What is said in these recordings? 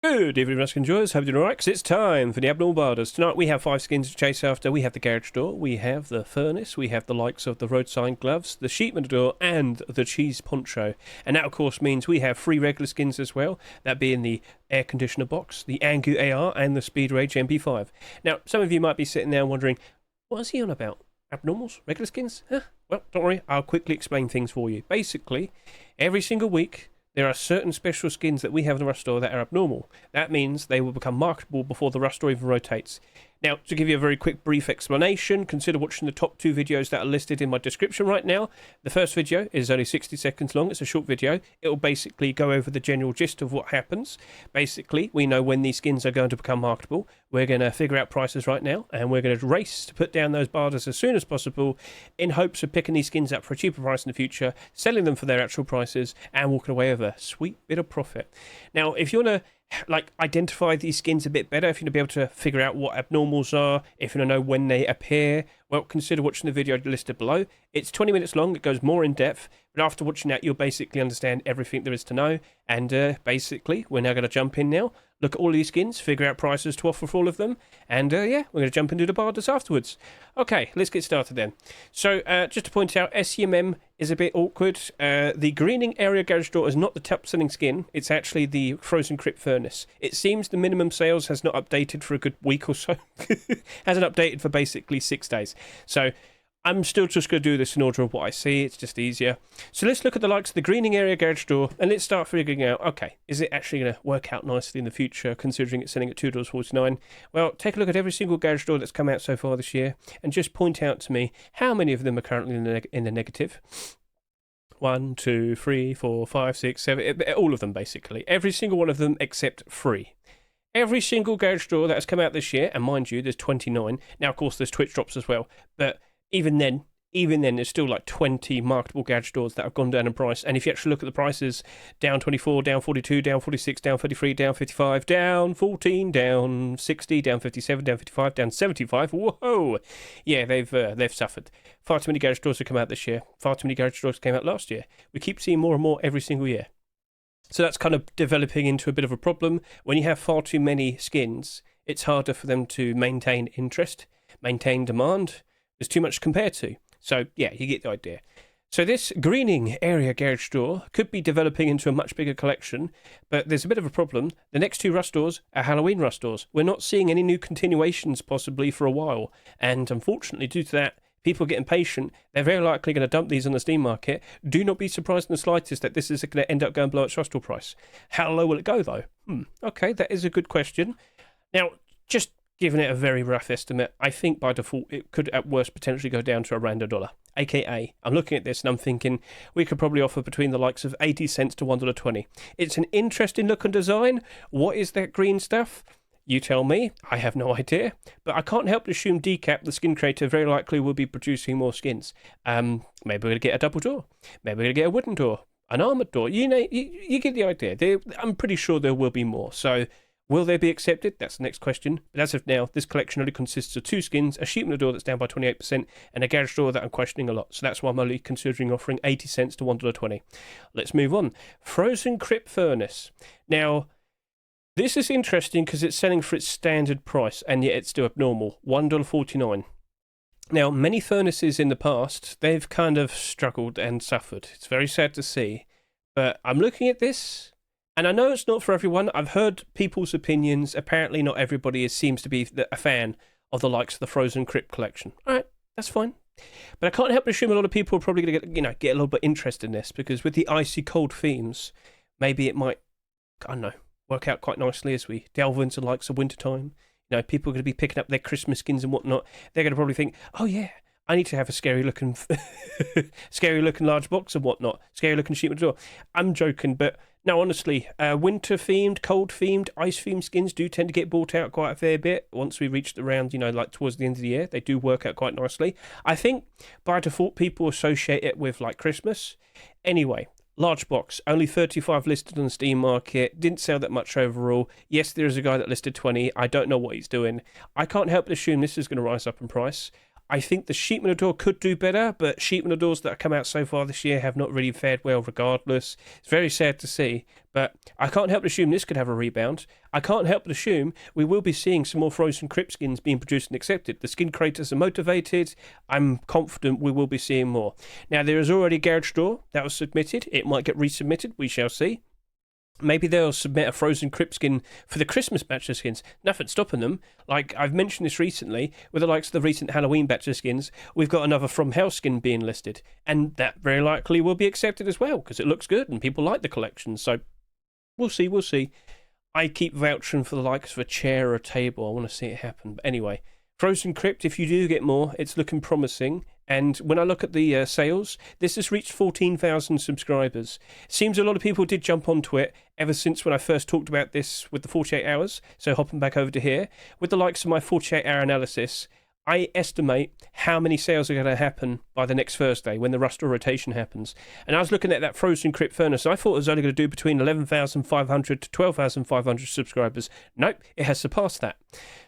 Good evening, Rusk enjoyers. Hope you're doing alright, because it's time for the Abnormal Barders. Tonight we have 5 skins to chase after. We have the Garage Door, we have the Furnace, we have the likes of the Roadsign gloves, the Sheepman Door, and the Cheese Poncho. And that, of course, means we have 3 regular skins as well, that being the Air Conditioner Box, the Angu AR, and the Speed Rage MP5. Now, some of you might be sitting there wondering, what is he on about? Abnormals? Regular skins? Huh? Well, don't worry, I'll quickly explain things for you. Basically, every single week, there are certain special skins that we have in the Rust Store that are abnormal. That means they will become marketable before the Rust Store even rotates. Now, to give you a very quick, brief explanation, consider watching the top 2 videos that are listed in my description right now. The first video is only 60 seconds long. It's a short video. It will basically go over the general gist of what happens. Basically, we know when these skins are going to become marketable. We're going to figure out prices right now, and we're going to race to put down those barders as soon as possible in hopes of picking these skins up for a cheaper price in the future, selling them for their actual prices, and walking away with a sweet bit of profit. Now, if you want to identify these skins a bit better, if you want to be able to figure out what abnormals are, if you want to know when they appear, well, consider watching the video listed below. It's 20 minutes long, it goes more in depth, but after watching that you'll basically understand everything there is to know. And basically we're now going to jump in now, look at all these skins, figure out prices to offer for all of them, and yeah, we're going to jump into the barders afterwards. Okay, let's get started then. So just to point out, SCMM is a bit awkward. The greening area garage door is not the top selling skin, it's actually the frozen Crypt furnace. It seems the minimum sales has not updated for a good week or so. Hasn't updated for basically 6 days. So I'm still just going to do this in order of what I see. It's just easier. So let's look at the likes of the greening area garage door, and let's start figuring out, okay, is it actually going to work out nicely in the future, considering it's selling at $2.49? Well, take a look at every single garage door that's come out so far this year, and just point out to me how many of them are currently in the negative. 1, 2, 3, 4, 5, 6, 7, all of them basically. Every single one of them except 3. Every single garage door that has come out this year, and mind you, there's 29. Now, of course, there's Twitch drops as well, but even then, there's still like 20 marketable garage doors that have gone down in price. And if you actually look at the prices, down 24, down 42, down 46, down 33, down 55, down 14, down 60, down 57, down 55, down 75. Whoa! Yeah, they've suffered. Far too many garage doors have come out this year. Far too many garage doors came out last year. We keep seeing more and more every single year. So that's kind of developing into a bit of a problem. When you have far too many skins, it's harder for them to maintain interest, maintain demand. There's too much to compare to. So, yeah, you get the idea. So this greening area garage door could be developing into a much bigger collection, but there's a bit of a problem. The next 2 Rust doors are Halloween Rust doors. We're not seeing any new continuations possibly for a while, and unfortunately, due to that, people are getting patient. They're very likely going to dump these on the Steam market. Do not be surprised in the slightest that this is going to end up going below its Rust door price. How low will it go, though? Okay, that is a good question. Now, just giving it a very rough estimate, I think by default it could at worst potentially go down to around $1. AKA, I'm looking at this and I'm thinking we could probably offer between the likes of 80 cents to $1.20. It's an interesting look and design. What is that green stuff? You tell me. I have no idea. But I can't help but assume Decap, the skin creator, very likely will be producing more skins. Maybe we're going to get a double door. Maybe we're going to get a wooden door. An armoured door. You know, you get the idea. I'm pretty sure there will be more. So, will they be accepted? That's the next question. But as of now, this collection only consists of 2 skins, a sheepman door that's down by 28%, and a garage door that I'm questioning a lot. So that's why I'm only considering offering 80 cents to $1.20. Let's move on. Frozen Crypt Furnace. Now, this is interesting because it's selling for its standard price, and yet it's still abnormal, $1.49. Now, many furnaces in the past, they've kind of struggled and suffered. It's very sad to see. But I'm looking at this, and I know it's not for everyone. I've heard people's opinions. Apparently not everybody seems to be a fan of the likes of the Frozen Crypt collection. All right, that's fine. But I can't help but assume a lot of people are probably going to get a little bit interested in this, because with the icy cold themes, maybe it might, I don't know, work out quite nicely as we delve into the likes of wintertime. You know, people are going to be picking up their Christmas skins and whatnot. They're going to probably think, oh yeah, I need to have a scary looking large box and whatnot. Scary looking sheet door. I'm joking, but no, honestly, winter themed, cold themed, ice themed skins do tend to get bought out quite a fair bit once we reach around, like towards the end of the year. They do work out quite nicely. I think by default people associate it with like Christmas. Anyway, large box, only 35 listed on the Steam market, didn't sell that much overall. Yes, there is a guy that listed 20. I don't know what he's doing. I can't help but assume this is going to rise up in price. I think the Sheep Door could do better, but Sheep Doors that have come out so far this year have not really fared well regardless. It's very sad to see, but I can't help but assume this could have a rebound. I can't help but assume we will be seeing some more Frozen Crypt skins being produced and accepted. The skin creators are motivated. I'm confident we will be seeing more. Now, there is already a garage door that was submitted. It might get resubmitted. We shall see. Maybe they'll submit a Frozen Crypt skin for the Christmas batch of skins. Nothing stopping them. Like, I've mentioned this recently, with the likes of the recent Halloween batch of skins, we've got another From Hell skin being listed. And that very likely will be accepted as well, because it looks good and people like the collection. So, we'll see. I keep vouching for the likes of a chair or a table. I want to see it happen. But anyway, Frozen Crypt, if you do get more, it's looking promising. And when I look at the sales, this has reached 14,000 subscribers. Seems a lot of people did jump onto it ever since when I first talked about this with the 48 hours. So hopping back over to here, with the likes of my 48-hour analysis, I estimate how many sales are going to happen by the next Thursday when the Rust or rotation happens. And I was looking at that Frozen Crypt furnace. I thought it was only going to do between 11,500 to 12,500 subscribers. Nope, it has surpassed that.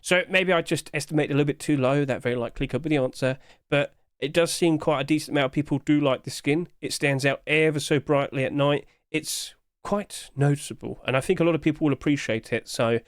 So maybe I just estimate a little bit too low. That very likely could be the answer. But it does seem quite a decent amount of people do like the skin. It stands out ever so brightly at night. It's quite noticeable, and I think a lot of people will appreciate it. So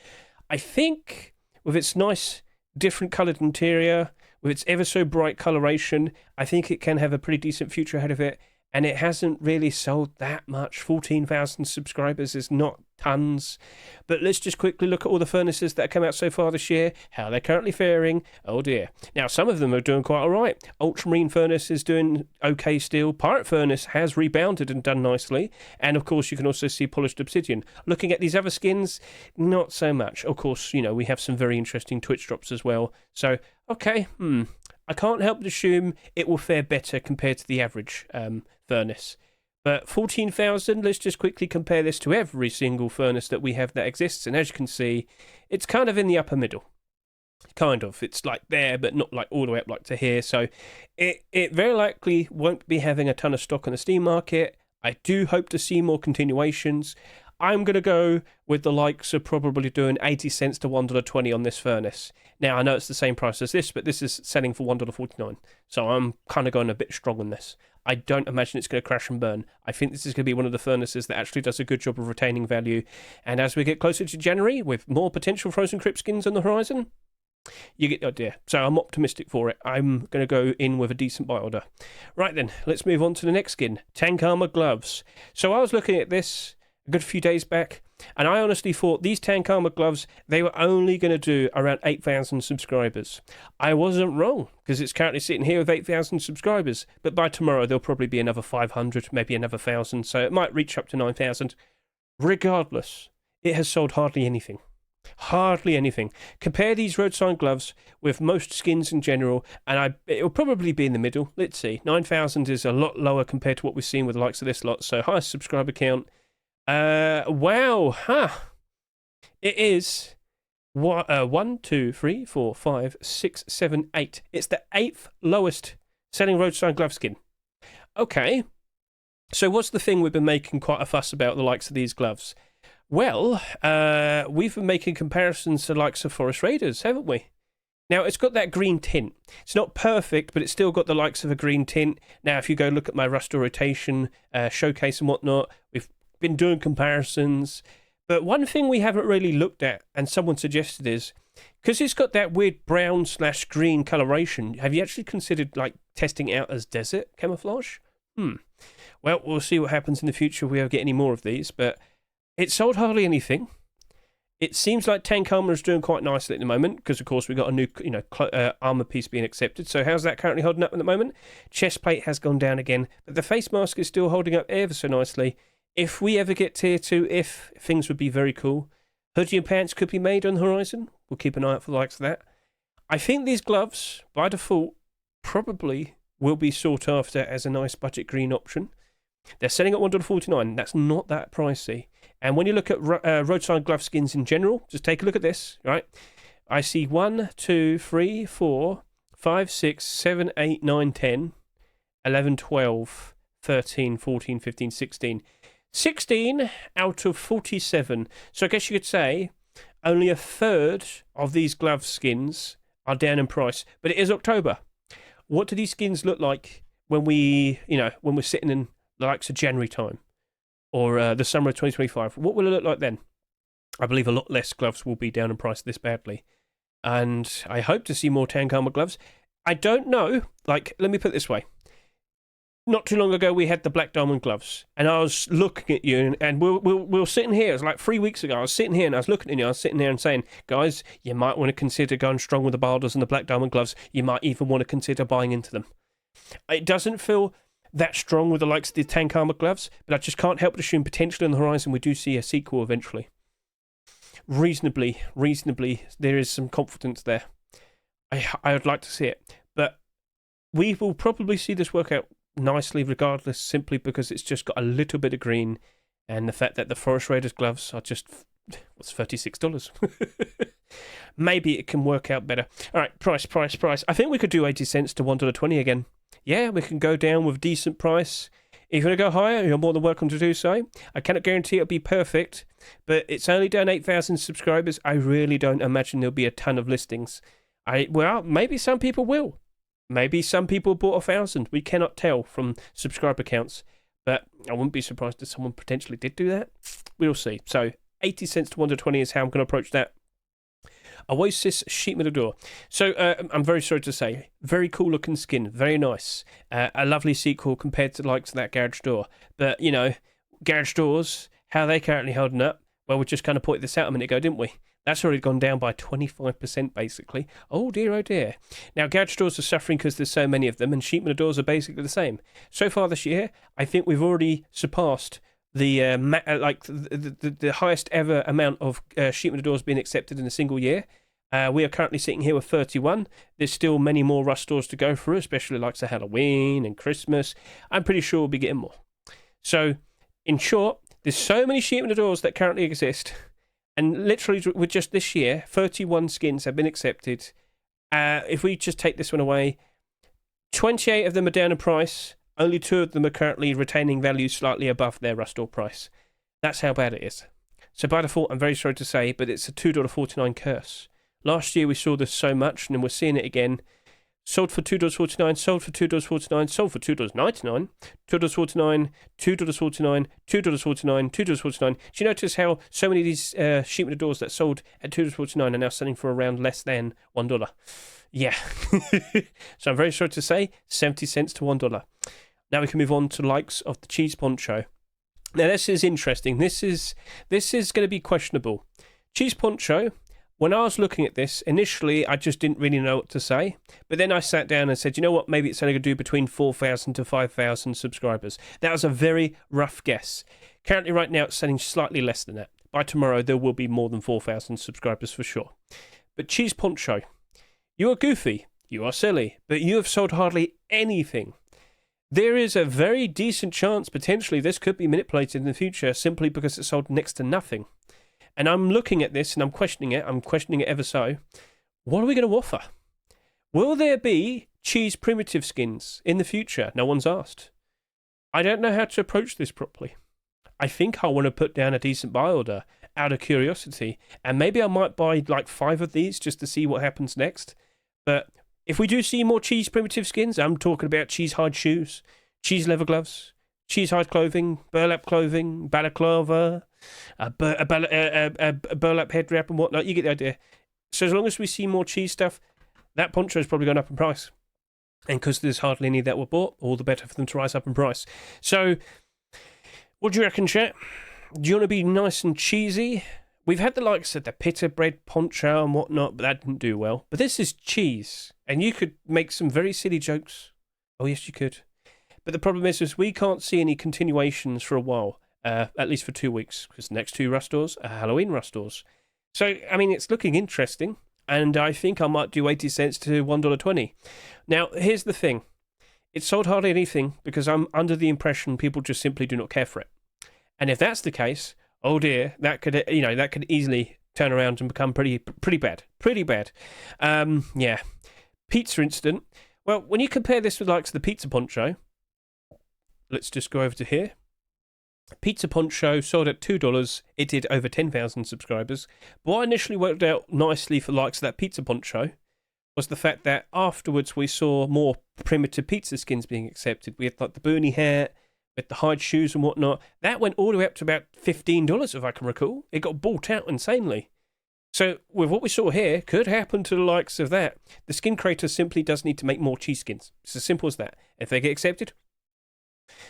I think with its nice, different coloured interior, with its ever so bright coloration, I think it can have a pretty decent future ahead of it. And it hasn't really sold that much. 14,000 subscribers is not tons. But let's just quickly look at all the furnaces that have come out so far this year, how they're currently faring. Oh dear. Now, some of them are doing quite all right. Ultramarine Furnace is doing okay still. Pirate Furnace has rebounded and done nicely. And of course, you can also see Polished Obsidian. Looking at these other skins, not so much. Of course, we have some very interesting Twitch drops as well. So, okay, I can't help but assume it will fare better compared to the average furnace. But 14,000, let's just quickly compare this to every single furnace that we have that exists. And as you can see, it's kind of in the upper middle. Kind of. It's like there, but not like all the way up like to here. So it very likely won't be having a ton of stock on the Steam market. I do hope to see more continuations. I'm going to go with the likes of probably doing 80 cents to $1.20 on this furnace. Now, I know it's the same price as this, but this is selling for $1.49. So I'm kind of going a bit strong on this. I don't imagine it's going to crash and burn. I think this is going to be one of the furnaces that actually does a good job of retaining value. And as we get closer to January, with more potential Frozen Crypt skins on the horizon, you get the idea. So I'm optimistic for it. I'm going to go in with a decent buy order. Right then, let's move on to the next skin. Tank Armor Gloves. So I was looking at this a good few days back, and I honestly thought these Tank Armor Gloves, they were only going to do around 8,000 subscribers. I wasn't wrong, because it's currently sitting here with 8,000 subscribers, but by tomorrow there'll probably be another 500, maybe another 1,000, so it might reach up to 9,000. Regardless, it has sold hardly anything. Hardly anything. Compare these Roadsign gloves with most skins in general, and it'll probably be in the middle. Let's see. 9,000 is a lot lower compared to what we've seen with the likes of this lot, so highest subscriber count. Wow, it is 1, 2, 3, 4, 5, 6, 7, 8. It's the 8th lowest selling Roadsign glove skin. Okay, so what's the thing we've been making quite a fuss about the likes of these gloves? Well, we've been making comparisons to the likes of Forest Raiders, haven't we? Now, it's got that green tint. It's not perfect, but it's still got the likes of a green tint. Now, if you go look at my Rust or Rotation showcase and whatnot, we've been doing comparisons, but one thing we haven't really looked at, and someone suggested, is because it's got that weird brown/green coloration, have you actually considered like testing it out as desert camouflage? Well, we'll see what happens in the future if we ever get any more of these, but it sold hardly anything. It seems like Tank Armor is doing quite nicely at the moment, because of course we've got a new armor piece being accepted. So how's that currently holding up at the moment? Chest plate has gone down again, but the face mask is still holding up ever so nicely. If we ever get tier 2, things would be very cool. Hoodie and pants could be made on the horizon. We'll keep an eye out for the likes of that. I think these gloves, by default, probably will be sought after as a nice budget green option. They're selling at $1.49. That's not that pricey. And when you look at Roadsign glove skins in general, just take a look at this, right? I see 1, 2, 3, 4, 5, 6, 7, 8, 9, 10, 11, 12, 13, 14, 15, 16. 16 out of 47. So I guess you could say only a third of these glove skins are down in price. But it is October. what do these skins look like when when we're sitting in the likes of January time or the summer of 2025? What will it look like then? I believe a lot less gloves will be down in price this badly. And I hope to see more Trakmer gloves. I don't know. Like, let me put it this way. Not too long ago, we had the Black Diamond gloves, and I was looking at you, and we were sitting here. It was like 3 weeks ago. I was sitting here, and I was looking at you. I was sitting there and saying, guys, you might want to consider going strong with the Balders and the Black Diamond gloves. You might even want to consider buying into them. It doesn't feel that strong with the likes of the Trakmer gloves, but I just can't help but assume potentially on the horizon we do see a sequel eventually. Reasonably, there is some confidence there. I would like to see it, but we will probably see this work out nicely regardless, simply because it's just got a little bit of green, and the fact that the Forest Raiders gloves are just, what's $36? Maybe it can work out better. All right, price. I think we could do 80 cents to $1.20 again. Yeah, we can go down with decent price. If you want to go higher, you're more than welcome to do so. I cannot guarantee it'll be perfect, but it's only down 8,000 subscribers. I really don't imagine there'll be a ton of listings. Well, maybe some people will. Maybe some people bought 1,000. We cannot tell from subscriber counts, but I wouldn't be surprised if someone potentially did do that. We'll see. So 80 cents to $1.20 is how I'm going to approach that. Oasis Sheet Metal Door. So I'm very sorry to say, very cool looking skin, very nice. A lovely sequel compared to the likes of that garage door. But, garage doors, how are they currently holding up? Well, we just kind of pointed this out a minute ago, didn't we? That's already gone down by 25%, basically. Oh dear. Now, garage doors are suffering because there's so many of them, and sheet metal doors are basically the same. So far this year, I think we've already surpassed the highest ever amount of sheet metal doors being accepted in a single year. We are currently sitting here with 31. There's still many more rust doors to go through, especially like Halloween and Christmas. I'm pretty sure we'll be getting more. So, in short, there's so many sheet metal doors that currently exist. And literally, with just this year, 31 skins have been accepted. If we just take this one away, 28 of them are down in price. Only 2 of them are currently retaining value slightly above their rust door price. That's how bad it is. So by default, I'm very sorry to say, but it's a $2.49 curse. Last year we saw this so much, and then we're seeing it again. Sold for $2.49, sold for $2.49, sold for $2.99, $2.49, $2.49, $2.49, $2.49. Do you notice how so many of these sheet metal doors that sold at $2.49 are now selling for around less than $1? Yeah. So I'm very sorry to say, 70 cents to $1. Now we can move on to the likes of the cheese poncho. Now this is interesting. This is going to be questionable. Cheese poncho. When I was looking at this, initially I just didn't really know what to say. But then I sat down and said, you know what, maybe it's only going to do between 4,000 to 5,000 subscribers. That was a very rough guess. Currently right now it's selling slightly less than that. By tomorrow there will be more than 4,000 subscribers for sure. But Cheese Poncho, you are goofy, you are silly, but you have sold hardly anything. There is a very decent chance potentially this could be manipulated in the future simply because it sold next to nothing. And I'm looking at this and I'm questioning it ever so. What are we going to offer? Will there be cheese primitive skins in the future? No one's asked. I don't know how to approach this properly. I think I want to put down a decent buy order out of curiosity, and maybe I might buy like 5 of these just to see what happens next. But if we do see more cheese primitive skins, I'm talking about cheese hide shoes, cheese leather gloves, cheese hide clothing, burlap clothing, balaclava, a burlap head wrap and whatnot. You get the idea. So as long as we see more cheese stuff, that poncho is probably going up in price. And because there's hardly any that were bought, all the better for them to rise up in price. So, what do you reckon, chat? Do you want to be nice and cheesy? We've had the likes of the pita bread poncho and whatnot, but that didn't do well. But this is cheese, and you could make some very silly jokes. Oh, yes, you could. But the problem is we can't see any continuations for a while. At least for 2 weeks, because the next 2 rust doors are Halloween rust doors. So, I mean, it's looking interesting, and I think I might do 80 cents to $1.20. Now, here's the thing. It sold hardly anything because I'm under the impression people just simply do not care for it. And if that's the case, oh dear, that could easily turn around and become pretty bad. Pretty bad. Yeah. Pizza incident. Well, when you compare this with likes of the pizza poncho, let's just go over to here. Pizza Poncho sold at $2. It did over 10,000 subscribers. But what initially worked out nicely for likes of that Pizza Poncho was the fact that afterwards we saw more primitive pizza skins being accepted. We had like the Bernie hat, with the hide shoes and whatnot. That went all the way up to about $15, if I can recall. It got bought out insanely. So with what we saw here, could happen to the likes of that. The skin creator simply does need to make more cheese skins. It's as simple as that. If they get accepted.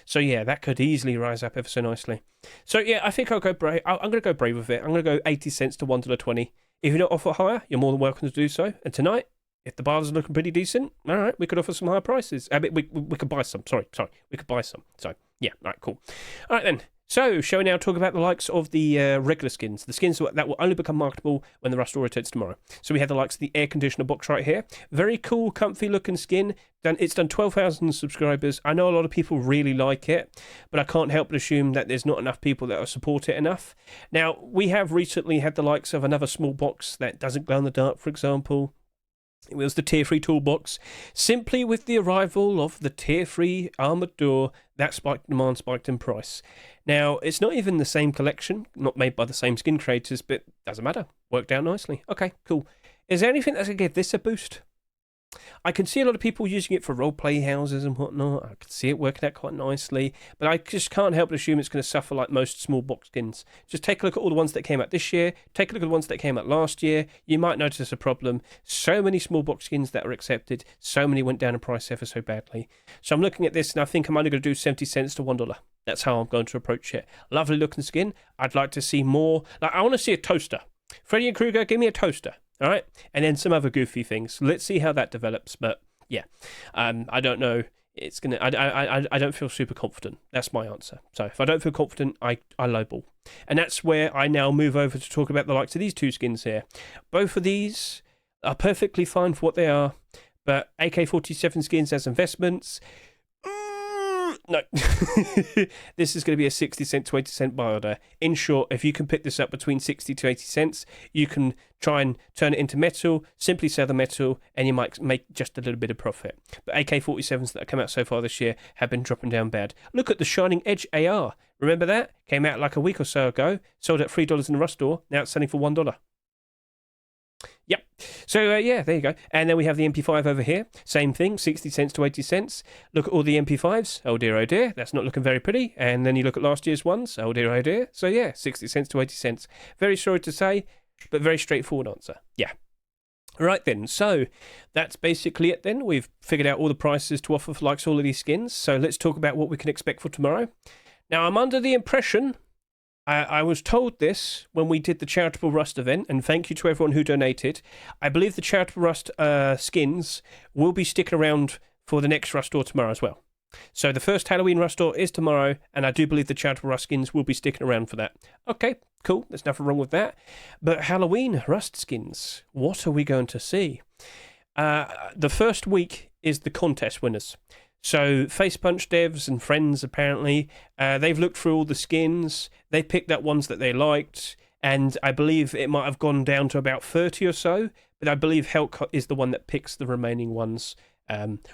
So yeah, that could easily rise up ever so nicely. So yeah, I think I'll go brave. I'm going to go brave with it. I'm going to go 80 cents to $1.20. If you don't offer higher, you're more than welcome to do so. And tonight, if the bars are looking pretty decent, all right, we could offer some higher prices. I mean, we could buy some. Sorry, we could buy some. So yeah, all right, cool. All right then. So, shall we now talk about the likes of the regular skins, the skins that will only become marketable when the Rust returns tomorrow. So we have the likes of the air conditioner box right here. Very cool, comfy looking skin. It's done 12,000 subscribers. I know a lot of people really like it, but I can't help but assume that there's not enough people that will support it enough. Now, we have recently had the likes of another small box that doesn't glow in the dark, for example. It was the Tier 3 toolbox. Simply with the arrival of the Tier 3 armoured door, that demand spiked in price. Now, it's not even the same collection, not made by the same skin creators, but doesn't matter. Worked out nicely. Okay, cool. Is there anything that's going to give this a boost? I can see a lot of people using it for roleplay houses and whatnot. I can see it working out quite nicely, but I just can't help but assume it's going to suffer like most small box skins. Just take a look at all the ones that came out this year. Take a look at the ones that came out last year. You might notice a problem. So many small box skins that are accepted. So many went down in price ever so badly. So I'm looking at this and I think I'm only going to do 70 cents to $1. That's how I'm going to approach it. Lovely looking skin. I'd like to see more. Like, I want to see a toaster. Freddy and Krueger, give me a toaster. All right, and then some other goofy things. Let's see how that develops. But yeah, I don't know. It's gonna. I don't feel super confident. That's my answer. So if I don't feel confident, I lowball, and that's where I now move over to talk about the likes of these two skins here. Both of these are perfectly fine for what they are, but AK-47 skins as investments. No, this is going to be a 60 cent to 80 cent buy order. In short, if you can pick this up between 60 to 80 cents, you can try and turn it into metal, simply sell the metal, and you might make just a little bit of profit. But AK-47s that have come out so far this year have been dropping down bad. Look at the Shining Edge AR. Remember that? Came out like a week or so ago, sold at $3 in the Rust store, now it's selling for $1. Yep. So, yeah, there you go. And then we have the MP5 over here. Same thing, 60 cents to 80 cents. Look at all the MP5s. Oh, dear. That's not looking very pretty. And then you look at last year's ones. Oh, dear. So, yeah, 60 cents to 80 cents. Very sorry to say, but very straightforward answer. Yeah. Right then, so that's basically it then. We've figured out all the prices to offer for likes all of these skins. So let's talk about what we can expect for tomorrow. Now, I'm under the impression... I was told this when we did the Charitable Rust event, and thank you to everyone who donated. I believe the Charitable Rust skins will be sticking around for the next Rust store tomorrow as well. So the first Halloween Rust store is tomorrow, and I do believe the Charitable Rust skins will be sticking around for that. Okay, cool, there's nothing wrong with that. But Halloween Rust skins, what are we going to see? The first week is the contest winners. So Face Punch devs and friends, apparently, they've looked through all the skins, they picked up ones that they liked, and I believe it might have gone down to about 30 or so, but I believe Helk is the one that picks the remaining ones.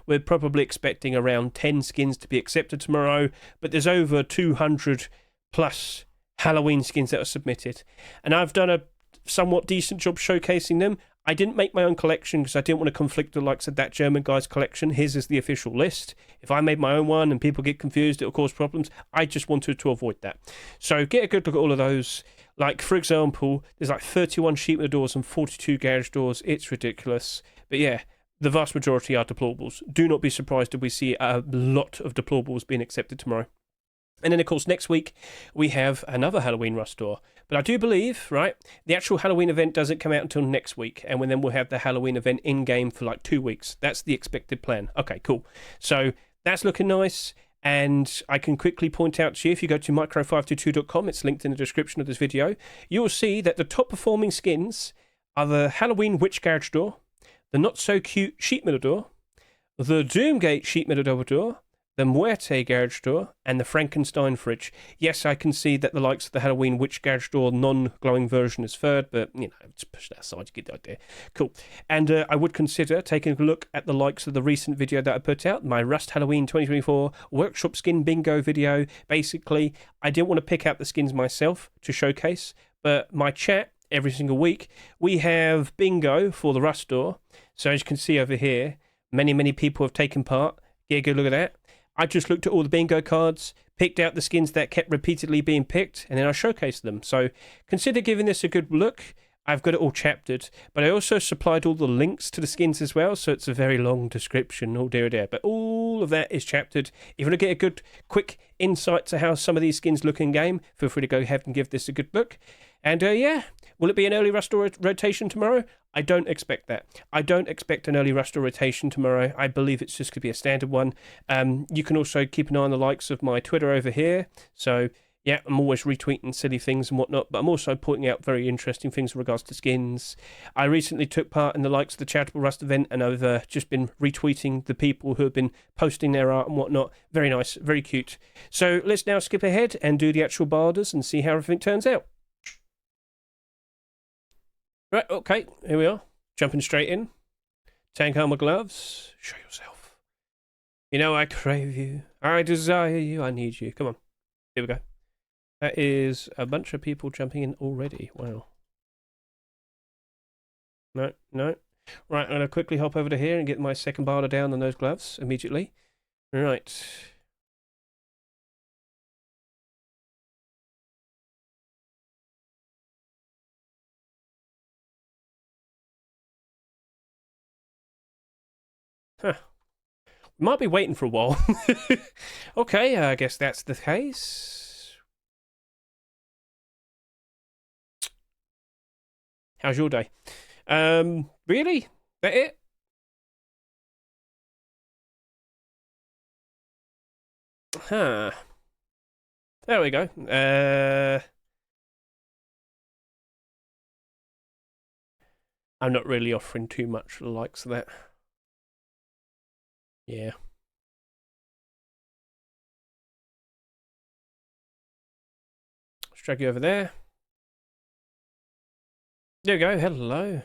We're probably expecting around 10 skins to be accepted tomorrow, but there's over 200 plus Halloween skins that are submitted. And I've done a somewhat decent job showcasing them. I didn't make my own collection because I didn't want to conflict with the likes of that German guy's collection. His is the official list. If I made my own one and people get confused, it'll cause problems. I just wanted to avoid that. So get a good look at all of those. Like, for example, there's like 31 sheet metal doors and 42 garage doors. It's ridiculous. But yeah, the vast majority are deplorables. Do not be surprised if we see a lot of deplorables being accepted tomorrow. And then, of course, next week, we have another Halloween Rust store. But I do believe, right, the actual Halloween event doesn't come out until next week. And then we'll have the Halloween event in-game for like 2 weeks. That's the expected plan. Okay, cool. So that's looking nice. And I can quickly point out to you, if you go to micro522.com, it's linked in the description of this video, you will see that the top performing skins are the Halloween Witch Garage door, the not-so-cute sheet metal door, the Doomgate sheet metal double door, the Muerte garage door, and the Frankenstein fridge. Yes, I can see that the likes of the Halloween Witch garage door non-glowing version is third, but, you know, just push that aside, you get the idea. Cool. And I would consider taking a look at the likes of the recent video that I put out, my Rust Halloween 2024 workshop skin bingo video. Basically, I didn't want to pick out the skins myself to showcase, but my chat every single week. We have bingo for the Rust door. So as you can see over here, many people have taken part. Get a good look at that. I just looked at all the bingo cards, picked out the skins that kept repeatedly being picked, and then I showcased them. So consider giving this a good look. I've got it all chaptered, but I also supplied all the links to the skins as well, so it's a very long description, oh dear. But all of that is chaptered. If you want to get a good, quick insight to how some of these skins look in game, feel free to go ahead and give this a good look. And yeah, will it be an early Rust rotation tomorrow? I don't expect that. I don't expect an early Rust rotation tomorrow. I believe it's just going to be a standard one. You can also keep an eye on the likes of my Twitter over here. So yeah, I'm always retweeting silly things and whatnot, but I'm also pointing out very interesting things in regards to skins. I recently took part in the likes of the Charitable Rust event, and I've just been retweeting the people who have been posting their art and whatnot. Very nice, very cute. So let's now skip ahead and do the actual barders and see how everything turns out. Right, okay, here we are. Jumping straight in. Tank armor gloves. Show yourself. You know I crave you. I desire you. I need you. Come on. Here we go. That is a bunch of people jumping in already. Wow. No. Right, I'm going to quickly hop over to here and get my second barter down on those gloves immediately. Right. Huh. Might be waiting for a while. Okay, I guess that's the case. How's your day? Really? That it? Huh. There we go. I'm not really offering too much the likes of that. Yeah. Let's drag you over there. There we go. Hello.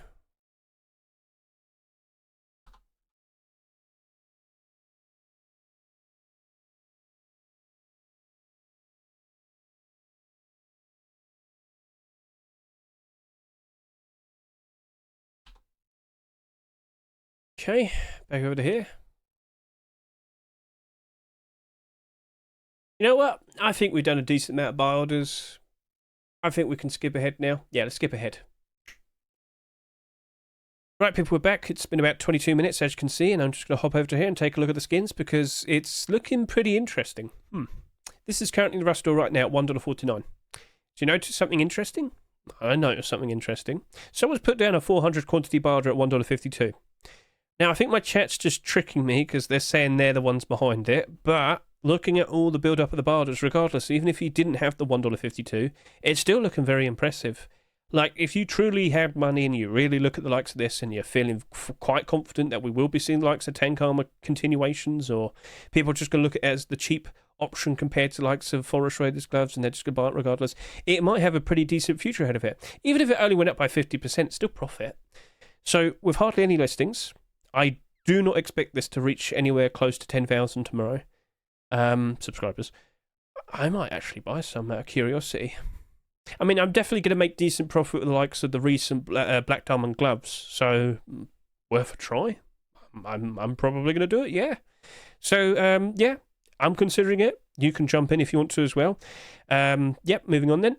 Okay, back over to here. You know what? I think we've done a decent amount of buy orders. I think we can skip ahead now. Yeah, let's skip ahead. Right, people, we're back. It's been about 22 minutes, as you can see, and I'm just going to hop over to here and take a look at the skins because it's looking pretty interesting. This is currently the Rust store right now at $1.49. Do you notice something interesting? I noticed something interesting. Someone's put down a 400 quantity barter at $1.52. Now, I think my chat's just tricking me because they're saying they're the ones behind it, but looking at all the build-up of the barders, regardless, even if you didn't have the $1.52, it's still looking very impressive. Like, if you truly have money and you really look at the likes of this and you're feeling quite confident that we will be seeing the likes of tank armor continuations, or people are just going to look at it as the cheap option compared to the likes of Forest Raiders gloves and they're just going to buy it regardless, it might have a pretty decent future ahead of it. Even if it only went up by 50%, still profit. So, with hardly any listings, I do not expect this to reach anywhere close to 10,000 tomorrow. Subscribers. I might actually buy some out of curiosity. I mean, I'm definitely going to make decent profit with the likes of the recent Black Diamond gloves, so worth a try. I'm probably going to do it, yeah. So, yeah, I'm considering it. You can jump in if you want to as well. Yep, moving on then.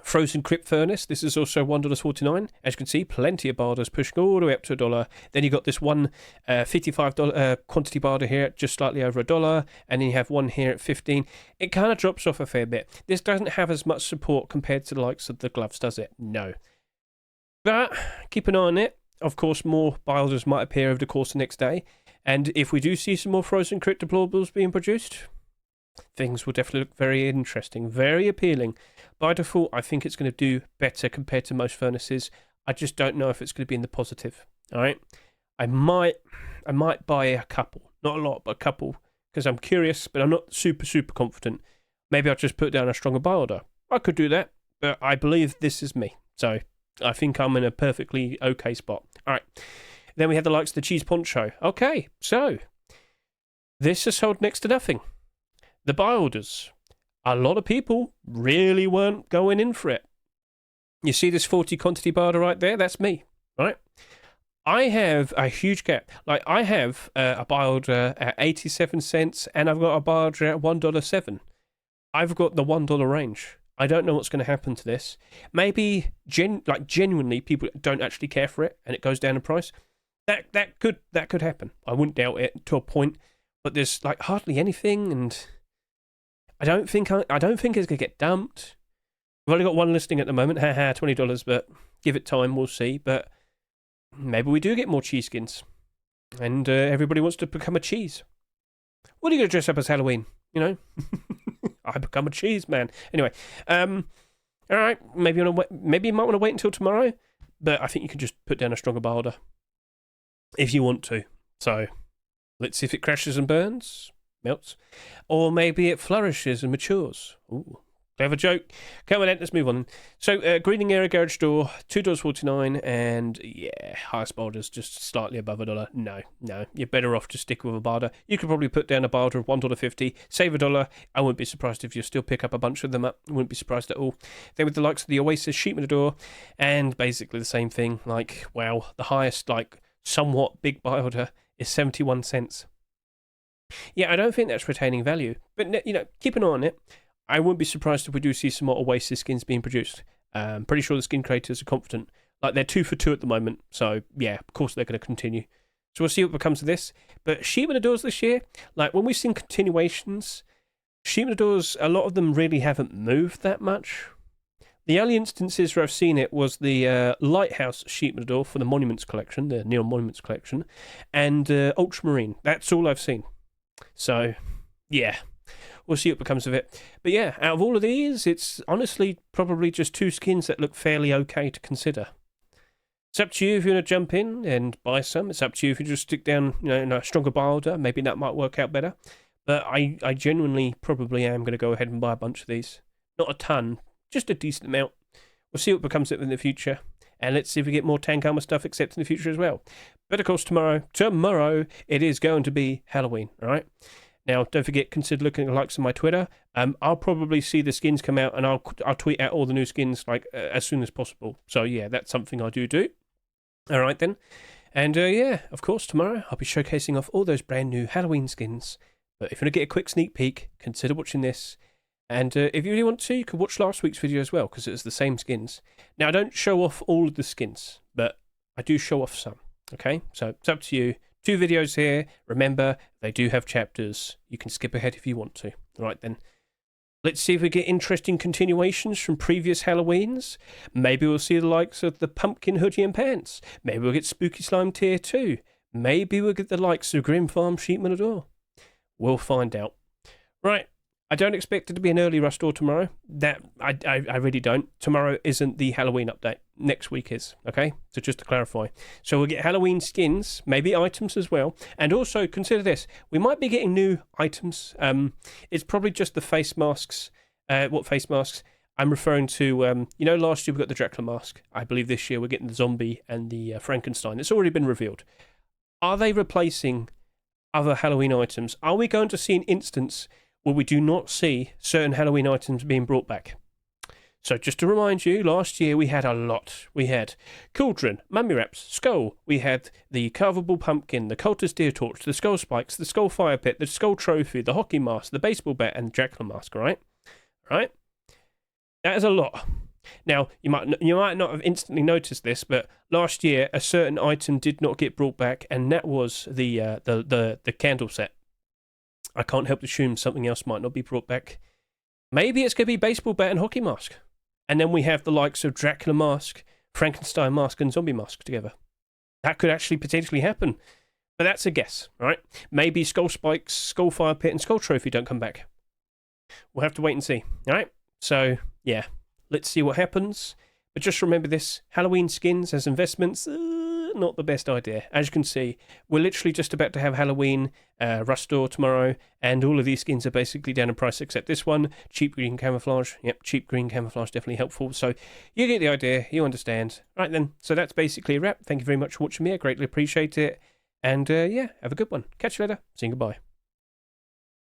Frozen Crypt Furnace. This is also $1.49. As you can see, plenty of barders pushing all the way up to $1. Then you got this one $55 quantity barder here at just slightly over $1, and then you have one here at 15. It kind of drops off a fair bit. This doesn't have as much support compared to the likes of the gloves, does it? No. But keep an eye on it. Of course, more barders might appear over the course of the next day, and if we do see some more Frozen Crypt deplorables being produced, things will definitely look very interesting, very appealing. By default, I think it's going to do better compared to most furnaces. I just don't know if it's going to be in the positive. All right, I might buy a couple, not a lot, but a couple, because I'm curious, but I'm not super confident. Maybe I'll just put down a stronger buy order. I could do that, but I believe this is me, so I think I'm in a perfectly okay spot. All right, then we have the likes of the cheese poncho. Okay, so this has sold next to nothing. The buy orders. A lot of people really weren't going in for it. You see this 40 quantity barter right there? That's me, right? I have a huge gap. Like, I have a buy order at 87 cents, and I've got a buy order at $1.07. I've got the $1 range. I don't know what's going to happen to this. Maybe, genuinely, people don't actually care for it, and it goes down in price. That could happen. I wouldn't doubt it to a point, but there's like hardly anything, and I don't think it's going to get dumped. We've only got one listing at the moment. Haha, $20, but give it time, we'll see. But maybe we do get more cheese skins, and everybody wants to become a cheese. What are you going to dress up as Halloween? You know, I become a cheese man. Anyway, all right. Maybe you might want to wait until tomorrow, but I think you can just put down a stronger buy order if you want to. So let's see if it crashes and burns, melts, or maybe it flourishes and matures. Ooh. Clever joke. Come on then, let's move on. So, Greening Area Garage Door, $2.49, and yeah, highest barter's just slightly above $1. No, you're better off just stick with a barter. You could probably put down a barter of $1.50, save $1. I wouldn't be surprised if you still pick up a bunch of them up. Wouldn't be surprised at all. Then with the likes of the Oasis Sheepman Door, and basically the same thing. Like, wow, the highest, like, somewhat big buy order is 71 cents. Yeah, I don't think that's retaining value, but you know, keep an eye on it. I wouldn't be surprised if we do see some more Oasis skins being produced. I'm pretty sure the skin creators are confident. Like, they're 2 for 2 at the moment, so yeah, of course they're going to continue. So we'll see what becomes of this. But Sheepman Doors this year, like when we've seen continuations, Sheepman Doors, a lot of them really haven't moved that much. The only instances where I've seen it was the Lighthouse Sheepman Door for the Monuments Collection, the Neon Monuments Collection, and Ultramarine. That's all I've seen. So, yeah. We'll see what becomes of it. But yeah, out of all of these, it's honestly probably just 2 skins that look fairly okay to consider. It's up to you if you want to jump in and buy some. It's up to you if you just stick down, you know, in a stronger buy order. Maybe that might work out better. But I genuinely probably am going to go ahead and buy a bunch of these. Not a ton, just a decent amount. We'll see what becomes of it in the future. And let's see if we get more Tank Armor stuff accepted in the future as well. But of course, tomorrow, it is going to be Halloween, all right? Now, don't forget, consider looking at the likes of my Twitter. I'll probably see the skins come out, and I'll tweet out all the new skins like as soon as possible. So yeah, that's something I do. All right then, and yeah, of course, tomorrow I'll be showcasing off all those brand new Halloween skins. But if you want to get a quick sneak peek, consider watching this. And if you really want to, you can watch last week's video as well, because it's the same skins. Now, I don't show off all of the skins, but I do show off some. Okay, so it's up to you. 2 videos here. Remember, they do have chapters. You can skip ahead if you want to. All right, then. Let's see if we get interesting continuations from previous Halloweens. Maybe we'll see the likes of the Pumpkin Hoodie and Pants. Maybe we'll get Spooky Slime Tier 2. Maybe we'll get the likes of Grim Farm Sheepman Door. We'll find out. Right. I don't expect it to be an early rush door tomorrow. That I really don't. Tomorrow isn't the Halloween update. Next week is, okay? So just to clarify. So we'll get Halloween skins, maybe items as well. And also, consider this. We might be getting new items. It's probably just the face masks. What face masks? I'm referring to, you know, last year we got the Dracula mask. I believe this year we're getting the zombie and the Frankenstein. It's already been revealed. Are they replacing other Halloween items? Are we going to see an instance where we do not see certain Halloween items being brought back? So just to remind you, last year we had a lot. We had Cauldron, Mummy Wraps, Skull. We had the Carvable Pumpkin, the Cultist Deer Torch, the Skull Spikes, the Skull Fire Pit, the Skull Trophy, the Hockey Mask, the Baseball Bat, and the Dracula Mask, right? Right? That is a lot. Now, you might not have instantly noticed this, but last year a certain item did not get brought back, and that was the candle set. I can't help to assume something else might not be brought back. Maybe it's going to be Baseball Bat and Hockey Mask. And then we have the likes of Dracula Mask, Frankenstein Mask, and Zombie Mask together. That could actually potentially happen. But that's a guess, right? Maybe Skull Spikes, Skull Fire Pit, and Skull Trophy don't come back. We'll have to wait and see, all right? So, yeah, let's see what happens. But just remember this, Halloween skins as investments, not the best idea. As you can see, we're literally just about to have Halloween Rush Door tomorrow, and all of these skins are basically down in price except this one, cheap green camouflage. Yep, cheap green camouflage, definitely helpful. So you get the idea, you understand. Right then, so that's basically a wrap. Thank you very much for watching me, I greatly appreciate it. And yeah, have a good one. Catch you later. See you, goodbye.